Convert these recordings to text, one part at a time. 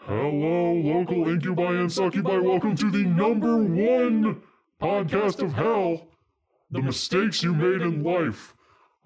Hello, local incubi and succubi. Welcome to the #1 podcast of hell, The Mistakes You Made in Life.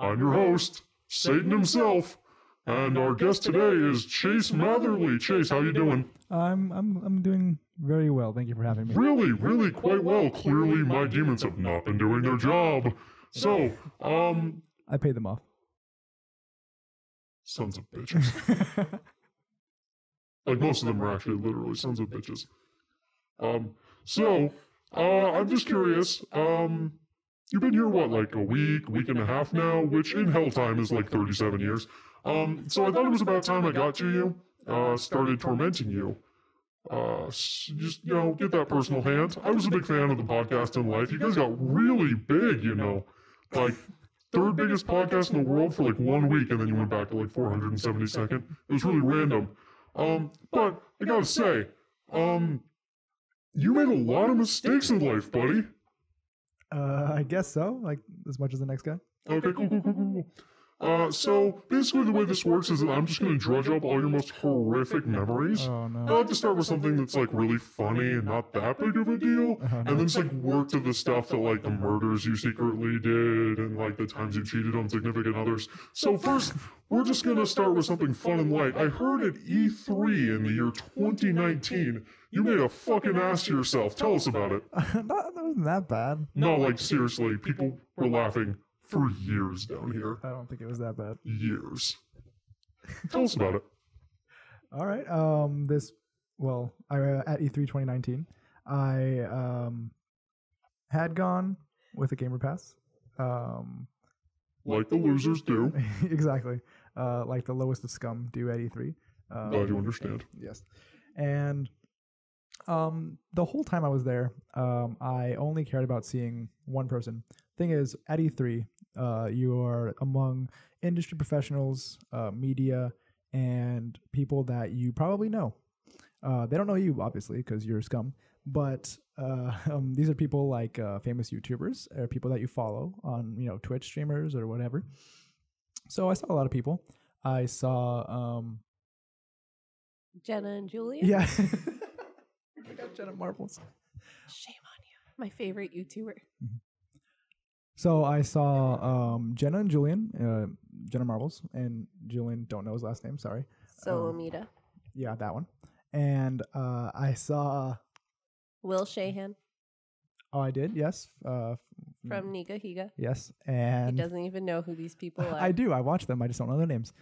I'm your host, Satan himself, and our guest today is Chase Matherly. Chase, how you doing? I'm doing very well. Thank you for having me. Really quite well. Clearly, my demons have not been doing their job. So, I paid them off. Sons of bitches. Like, most of them are actually literally sons of bitches. I'm just curious, you've been here, what, like a week and a half now, which in hell time is like 37 years. So I thought it was about time I got to you, started tormenting you. Just, get that personal hand. I was a big fan of the podcast in life. You guys got really big, like, third biggest podcast in the world for like 1 week, and then you went back to like 472nd. It was really random. But I gotta say, you made a lot of mistakes in life, buddy. I guess so. Like, as much as the next guy. Okay, cool. So basically the way this works is that I'm just going to drudge up all your most horrific memories. Oh, no. I like to start with something that's like really funny and not that big of a deal, no. and then just like work to the stuff that like the murders you secretly did and like the times you cheated on significant others. So first, we're just going to start with something fun and light. I heard at E3 in the year 2019, you made a fucking ass of yourself. Tell us about it. That wasn't that bad. No, like seriously, people were laughing for years down here. I don't think it was that bad. Years. Tell us about it. All right. At E3 2019, I had gone with a gamer pass. Like the losers do. Exactly. Like the lowest of scum do at E3. Glad you understand. Yes. And the whole time I was there, I only cared about seeing one person. Thing is, at E3, you are among industry professionals, media, and people that you probably know. They don't know you, obviously, because you're scum. But these are people like famous YouTubers or people that you follow on, Twitch streamers or whatever. So I saw a lot of people. I saw Jenna and Julian. Yeah. I got Jenna Marbles. Shame on you. My favorite YouTuber. Mm-hmm. So I saw Jenna and Julian, Jenna Marbles, and Julian, don't know his last name, sorry. Solomita. Yeah, that one. And I saw... Will Shahan. Oh, I did, yes. From Niga Higa. Yes, and... He doesn't even know who these people are. I do, I watch them, I just don't know their names.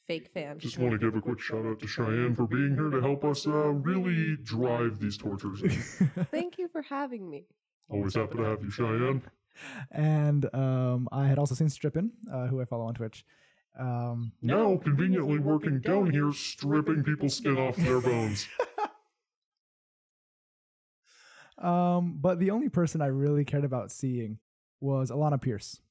Fake fan. Just want to give a quick shout out to Cheyenne for being here to help us really drive these tortures in. Thank you for having me. Always happy to have you, Cheyenne. And I had also seen Strippin, who I follow on Twitch. Now conveniently working down here, stripping people's skin off their bones. But the only person I really cared about seeing was Alana Pierce.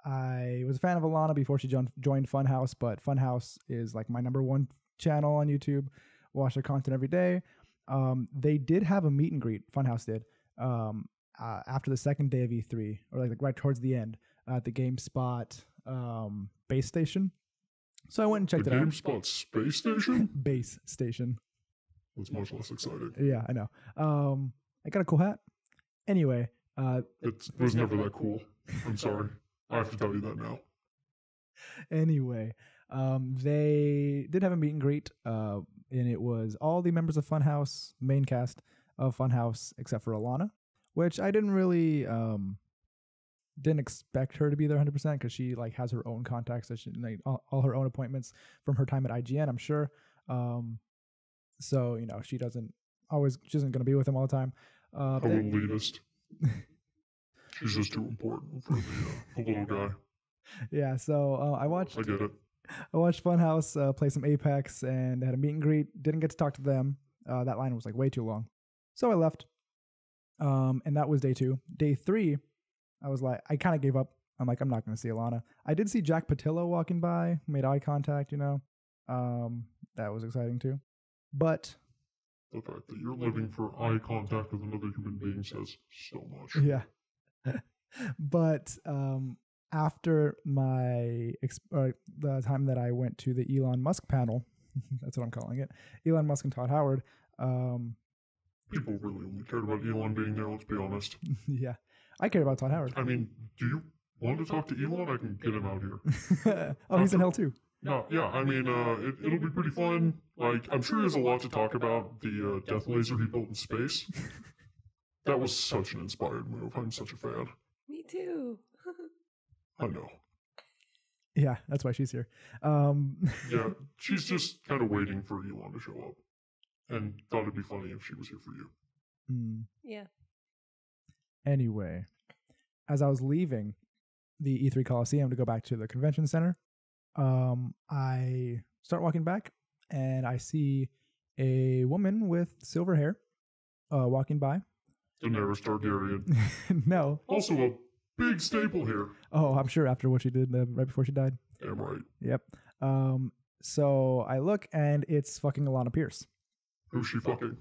I was a fan of Alana before she joined Funhouse, but Funhouse is like my #1 channel on YouTube. Watch their content every day. They did have a meet and greet, Funhouse did, after the second day of E3, or like right towards the end, at the GameSpot base station. So I went and checked it out. GameSpot space station? Base station. That's much less exciting. Yeah, I know. I got a cool hat. Anyway. It was never that cool. I'm sorry. I have to tell you that now. Anyway, they did have a meet and greet, and it was all the members of Funhouse, main cast of Funhouse, except for Alana, which I didn't really didn't expect her to be there 100% because she like has her own contacts, so she like all her own appointments from her time at IGN, I'm sure. So she isn't going to be with them all the time. How elitist. She's just too important for the little guy. Yeah, so I get it. I watched Funhouse play some Apex and had a meet and greet. Didn't get to talk to them. That line was like way too long. So I left. And that was day 2. Day 3, I was like, I kind of gave up. I'm like, I'm not going to see Alana. I did see Jack Patillo walking by, made eye contact, That was exciting too. But the fact that you're living for eye contact with another human being says so much. Yeah. But after the time that I went to the Elon Musk panel, that's what I'm calling it, Elon Musk and Todd Howard. People really only cared about Elon being there, let's be honest. Yeah, I care about Todd Howard. I mean, do you want to talk to Elon? I can get him out here. Oh, he's in hell too. No, yeah, I mean, it'll be pretty fun. Like, I'm sure he has a lot to talk about. The death laser he built in space. That was such an inspired move. I'm such a fan. Me too. I know. Yeah, that's why she's here. Yeah, she's just kind of waiting for Elon to show up. And thought it'd be funny if she was here for you. Yeah. Anyway, as I was leaving the E3 Coliseum to go back to the convention center, I start walking back and I see a woman with silver hair walking by. Daenerys Targaryen. No. Also a big staple here. Oh, I'm sure after what she did right before she died. Damn right. Yep. So I look and it's fucking Alana Pierce. Who's she fucking?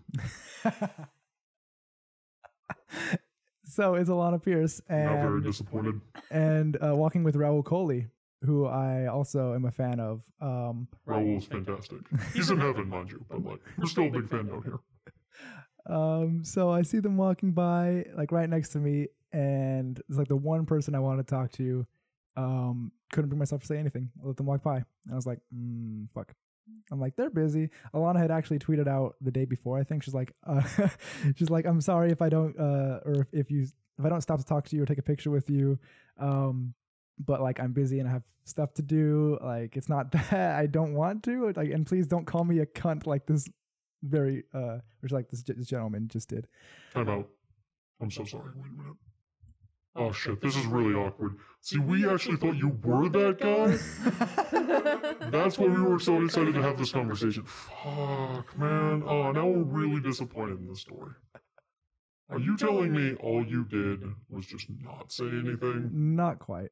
So it's Alana Pierce. And, Not very disappointed. And walking with Raul Coley, who I also am a fan of. Raul's fantastic. He's in heaven, mind you, but like, we're still a big fan out here. So I see them walking by, like right next to me, and it's like the one person I want to talk to. Couldn't bring myself to say anything. I let them walk by, and I was like, fuck. I'm like, they're busy. Alana had actually tweeted out the day before. I think she's like, I'm sorry if I don't, or if I don't stop to talk to you or take a picture with you. But like I'm busy and I have stuff to do. Like it's not that I don't want to. Like, and please don't call me a cunt like this this gentleman just did. Time out. I'm so sorry. Wait a minute. Oh shit, this is really awkward. See, we actually thought you were that guy. That's why we were so excited to have this conversation. Fuck, man. Oh, now we're really disappointed in this story. Are you telling me all you did was just not say anything? Not quite.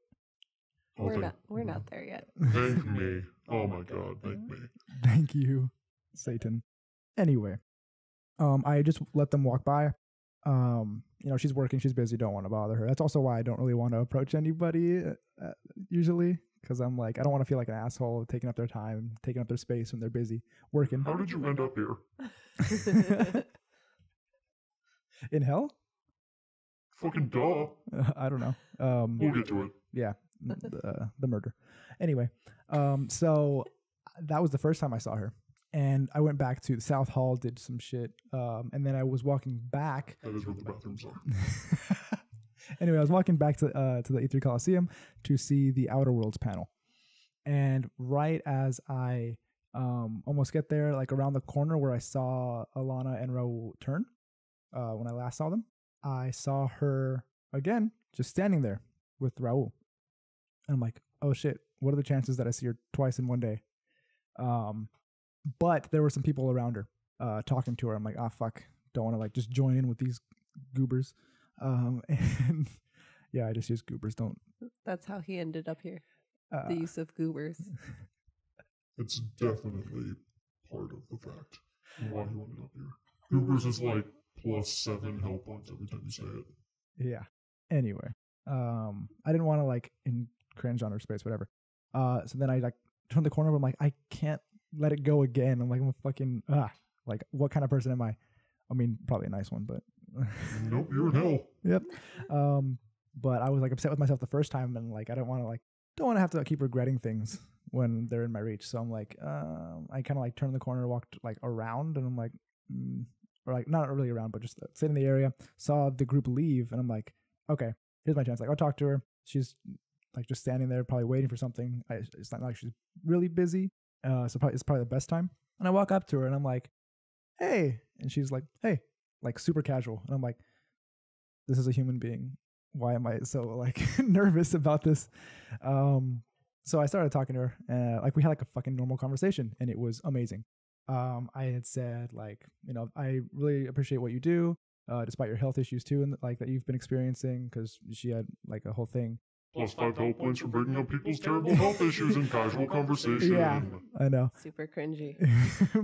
Oh, We're not there yet. Thank me. Oh my god, thank me. Thank you, Satan. Anyway, I just let them walk by. She's working, she's busy, don't want to bother her. That's also why I don't really want to approach anybody usually, because I'm like, I don't want to feel like an asshole taking up their time, taking up their space when they're busy working. How did you end up here? In hell? Fucking duh. I don't know. We'll get to it. Yeah, the murder. Anyway, so that was the first time I saw her. And I went back to the South Hall, did some shit, and then I was walking back. That is where the bathrooms are. Anyway, I was walking back to the E3 Coliseum to see the Outer Worlds panel. And right as I almost get there, like around the corner where I saw Alana and Raul turn, when I last saw them, I saw her again, just standing there with Raul. And I'm like, oh shit, what are the chances that I see her twice in one day? But there were some people around her talking to her. I'm like, fuck, don't want to like just join in with these goobers. And yeah, I just use goobers. Don't. That's how he ended up here. The use of goobers. It's definitely part of the fact of why he ended up here. Goobers is like +7 health points every time you say it. Yeah. Anyway, I didn't want to like cringe on her space, whatever. So then I like turned the corner, but I'm like, I can't let it go again. I'm like, I'm a fucking like, what kind of person am I? I mean, probably a nice one, but nope, you're in hell. Yep. But I was like upset with myself the first time, and like I don't want to have to keep regretting things when they're in my reach. So I'm like, I kind of like turned the corner, walked like around, and I'm like, or like not really around, but just sit in the area. Saw the group leave, and I'm like, okay, here's my chance. Like I'll talk to her. She's like just standing there, probably waiting for something. It's not like she's really busy. So it's probably the best time. And I walk up to her and I'm like, hey. And she's like, hey, like super casual. And I'm like, this is a human being. Why am I so like nervous about this? So I started talking to her and like we had like a fucking normal conversation and it was amazing. I had said like, I really appreciate what you do, despite your health issues too, and like that you've been experiencing, because she had like a whole thing. +5 health points for bringing up people's terrible health issues in casual conversation. Yeah, I know. Super cringy.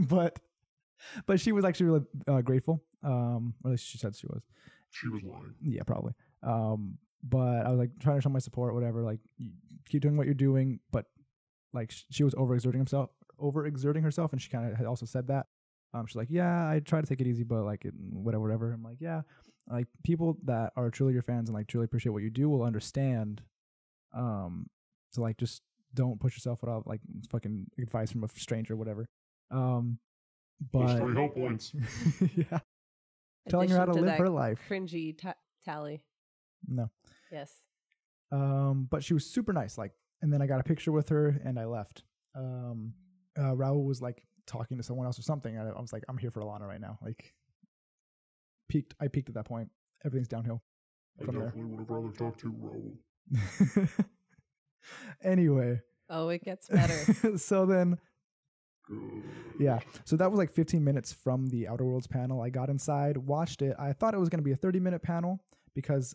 but she was actually really grateful. Or at least she said she was. She was lying. Yeah, probably. but I was like trying to show my support, whatever. Like, keep doing what you're doing, but like she was overexerting herself, and she kind of had also said that. She's like, yeah, I try to take it easy, but like whatever. I'm like, yeah, like people that are truly your fans and like truly appreciate what you do will understand. So like just don't push yourself without like fucking advice from a stranger or whatever. Those 3 help points. Yeah. Telling her how to live her life. Cringy tally. No. Yes. But she was super nice. Like, and then I got a picture with her and I left. Raul was like talking to someone else or something. I was like, I'm here for Alana right now. Like, I peaked at that point. Everything's downhill from there. I definitely would have rather talked to Raul. Anyway. Oh, it gets better. So then, yeah. So that was like 15 minutes from the Outer Worlds panel. I got inside, watched it. I thought it was going to be a 30-minute panel because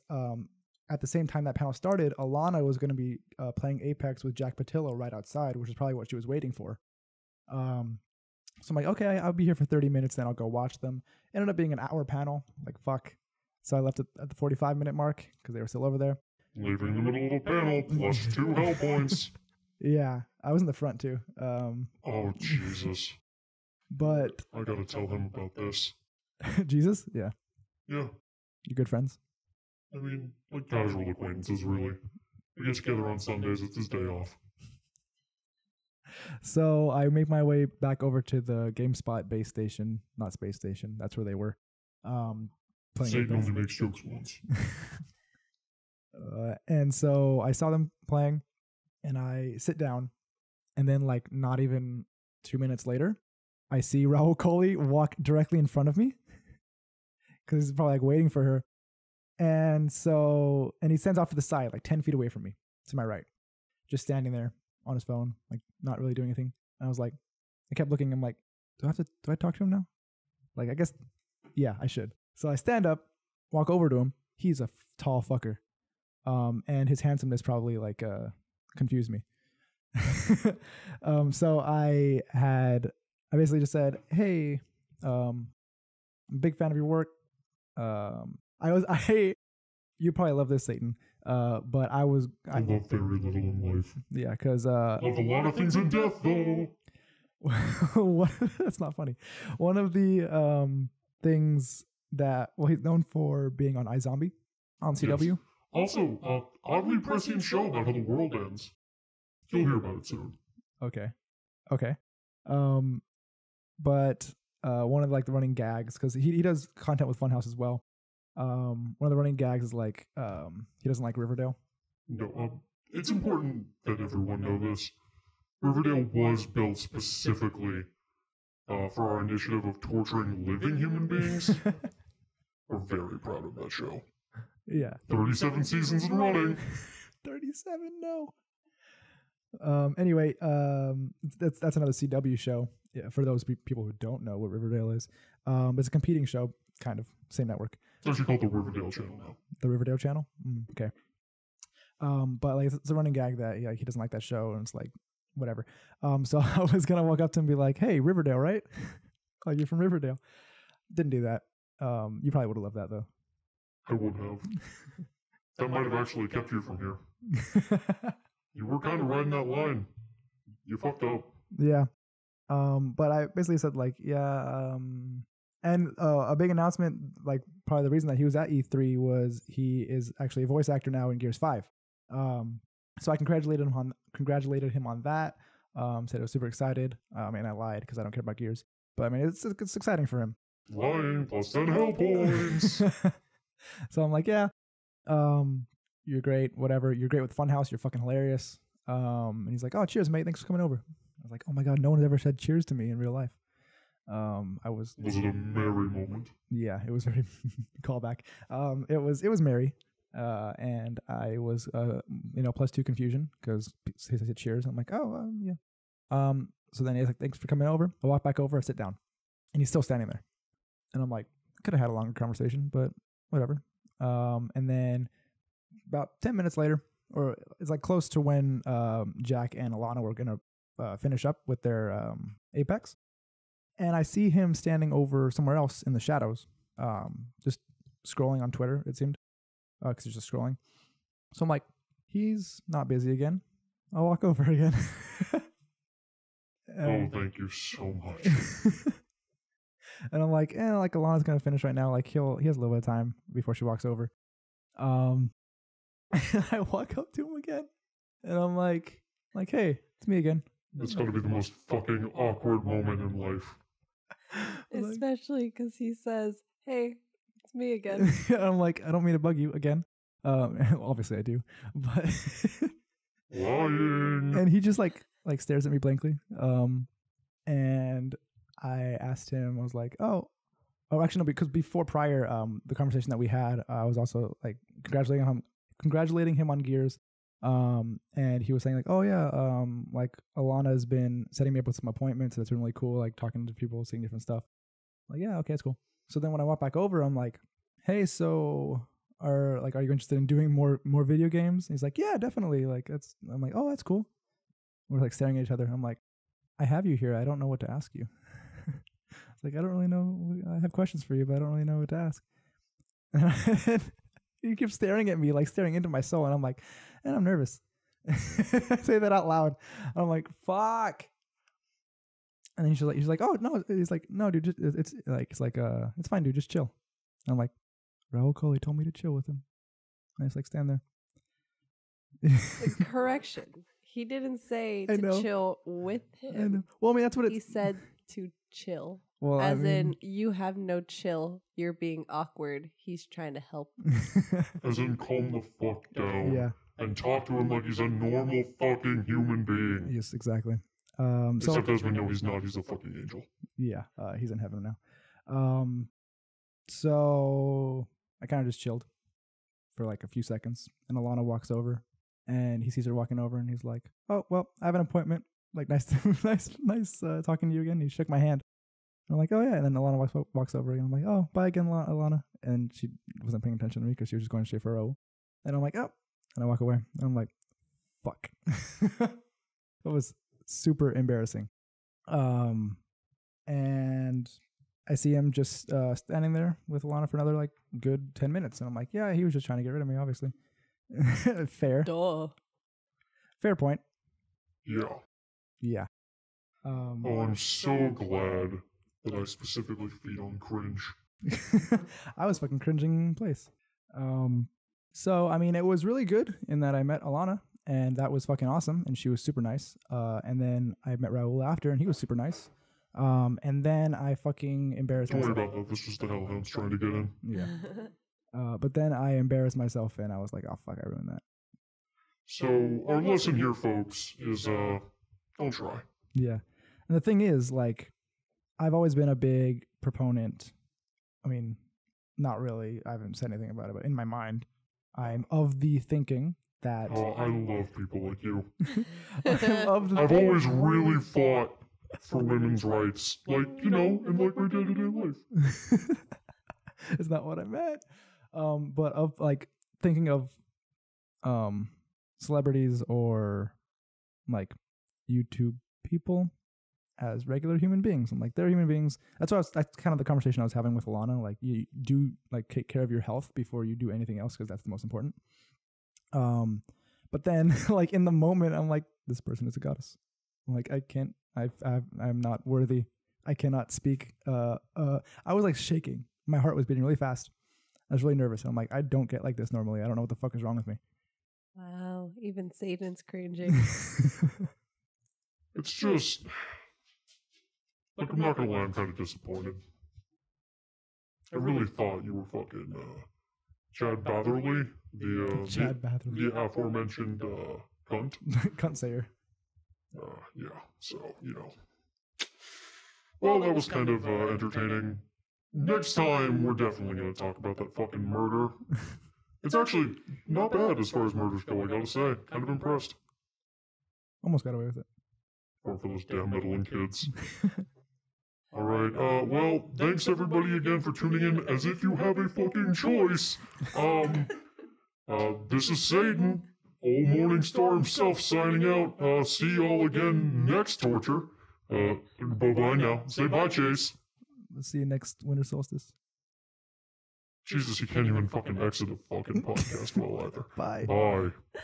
at the same time that panel started, Alana was going to be playing Apex with Jack Patillo right outside, which is probably what she was waiting for. So I'm like, okay, I'll be here for 30 minutes, then I'll go watch them. Ended up being an hour panel. Like, fuck. So I left it at the 45-minute mark because they were still over there. Leaving the middle of the panel plus 2 hell points. Yeah, I was in the front too. Oh, Jesus. But I gotta tell him about this. Jesus? Yeah. Yeah. You good friends? I mean, like casual acquaintances, really. We get together on Sundays, it's his day off. So I make my way back over to the GameSpot base station, not space station. That's where they were. Playing Satan only makes jokes once. And so I saw them playing, and I sit down, and then like not even 2 minutes later, I see Raul Coley walk directly in front of me because he's probably like waiting for her. And so, and he stands off to the side, like 10 feet away from me, to my right, just standing there on his phone, like not really doing anything. And I was like, I kept looking. I'm like, do I talk to him now? Like, I guess, yeah, I should. So I stand up, walk over to him. He's a tall fucker. And his handsomeness probably like confused me. So I basically just said, hey, I'm a big fan of your work. You probably love this, Satan. But I love very little in life. Yeah, because love a lot of things in death, though. That's not funny. One of the things that he's known for being on iZombie on CW. Yes. Also, oddly prescient show about how the world ends. You'll hear about it soon. Okay. But one of like the running gags, because he does content with Funhouse as well. One of the running gags is like he doesn't like Riverdale. No, it's important that everyone know this. Riverdale was built specifically for our initiative of torturing living human beings. We're very proud of that show. Yeah. 37 seasons and running. 37, no. Anyway, that's another CW show. Yeah, for those people who don't know what Riverdale is. It's a competing show, kind of, same network. It's actually called the Riverdale Channel now. The Riverdale Channel? Okay. But like it's a running gag that he doesn't like that show, and it's like, whatever. So I was gonna walk up to him and be like, hey, Riverdale, right? Like, you're from Riverdale. Didn't do that. You probably would have loved that though. I would have. That might have actually kept you from here. You were kind of riding that line. You fucked up. Yeah. But I basically said like, yeah. And a big announcement, like probably the reason that he was at E3 was he is actually a voice actor now in Gears 5. So I congratulated him on that. Said I was super excited. I mean, I lied because I don't care about Gears, but I mean, it's exciting for him. Lying plus 10 hell points. So I'm like, yeah, you're great, whatever. You're great with Funhouse. You're fucking hilarious. And he's like, oh, cheers, mate. Thanks for coming over. I was like, oh my God, no one has ever said cheers to me in real life. Was it a merry moment? Yeah, it was very callback. It was merry. And I was, +2 confusion because he said cheers. I'm like, oh, yeah. So then he's like, thanks for coming over. I walk back over, I sit down, and he's still standing there. And I'm like, could have had a longer conversation, but whatever. And then about 10 minutes later, or it's like close to when Jack and Alana were going to finish up with their Apex. And I see him standing over somewhere else in the shadows, just scrolling on Twitter, it seemed, because he's just scrolling. So I'm like, he's not busy again. I'll walk over again. Oh, thank you so much. And I'm like, like Alana's gonna finish right now. Like he has a little bit of time before she walks over. And I walk up to him again, and I'm like, hey, it's me again. It's gotta be the most fucking awkward moment in life. Especially because he says, hey, it's me again. I'm like, I don't mean to bug you again. Obviously I do, but lying. And he just like stares at me blankly. And I asked him, I was like, oh, actually no, because before prior, the conversation that we had, I was also like congratulating him on Gears. And he was saying like, oh yeah, like Alana has been setting me up with some appointments. That's been really cool. Like talking to people, seeing different stuff. I'm like, yeah, okay, it's cool. So then when I walk back over, I'm like, hey, so are you interested in doing more video games? And he's like, yeah, definitely. I'm like, oh, that's cool. We're like staring at each other. I'm like, I have you here. I don't know what to ask you. It's like, I don't really know. I have questions for you, but I don't really know what to ask. And he keeps staring at me, like staring into my soul. And I'm like, and I'm nervous. I say that out loud. I'm like, fuck. And then he's like, oh no. He's like, no, dude, it's fine, dude. Just chill. And I'm like, Raul Coley told me to chill with him. And I just like stand there. Correction. He didn't say to chill with him. I know. Well, I mean, that's what he said to chill. Well, as in, you have no chill. You're being awkward. He's trying to help. As in, calm the fuck down. Yeah. And talk to him like he's a normal fucking human being. Yes, exactly. Except as we know he's not. He's a fucking angel. Yeah, he's in heaven now. So I kind of just chilled for like a few seconds, and Alana walks over, and he sees her walking over, and he's like, "Oh, well, I have an appointment. Like, nice talking to you again." He shook my hand. And I'm like, "Oh yeah," and then Alana walks over again. I'm like, "Oh, bye again, Alana." And she wasn't paying attention to me because she was just going straight for Raul. And I'm like, "Oh," and I walk away. And I'm like, "Fuck." It was super embarrassing. And I see him just standing there with Alana for another like good 10 minutes. And I'm like, yeah, he was just trying to get rid of me, obviously. Fair. Duh. Fair point. Yeah. Yeah. Oh, I'm so glad that I specifically feed on cringe. I was fucking cringing in place. So, I mean, it was really good in that I met Alana, and that was fucking awesome, and she was super nice. And then I met Raul after, and he was super nice. And then I fucking embarrassed myself. Don't worry about that. This was the Hellhounds trying to get in. Yeah. But then I embarrassed myself, and I was like, oh, fuck, I ruined that. So, our lesson here, folks, is, don't try. Yeah. And the thing is, like, I've always been a big proponent. I mean, not really. I haven't said anything about it, but in my mind, I'm of the thinking that... Oh, I love people like you. I've always really fought for women's rights, like, you know, in like my day-to-day life. It's not what I meant. But of like thinking of celebrities or like YouTube people as regular human beings. I'm like, they're human beings. That's kind of the conversation I was having with Alana. Like, you do like take care of your health before you do anything else, because that's the most important. But then like in the moment, I'm like, this person is a goddess. I'm like, I can't. I'm not worthy. I cannot speak. I was like shaking. My heart was beating really fast. I was really nervous. I'm like, I don't get like this normally. I don't know what the fuck is wrong with me. Wow, even Satan's cringing. It's just, like, I'm not gonna lie, I'm kind of disappointed. I really thought you were fucking Chad Batherley, the aforementioned cunt. Cunt sayer. Yeah, so, you know. Well, that was kind of entertaining. Next time, we're definitely going to talk about that fucking murder. It's actually not bad as far as murders go, I gotta say. Kind of impressed. Almost got away with it. Or for those damn meddling kids. Alright, well, thanks everybody again for tuning in, as if you have a fucking choice. This is Satan, Old Morning Star himself, signing out. See y'all again next torture. Bye-bye now. Say bye, Chase. Let's see you next winter solstice. Jesus, he can't even fucking exit a fucking podcast well either. Bye. Bye.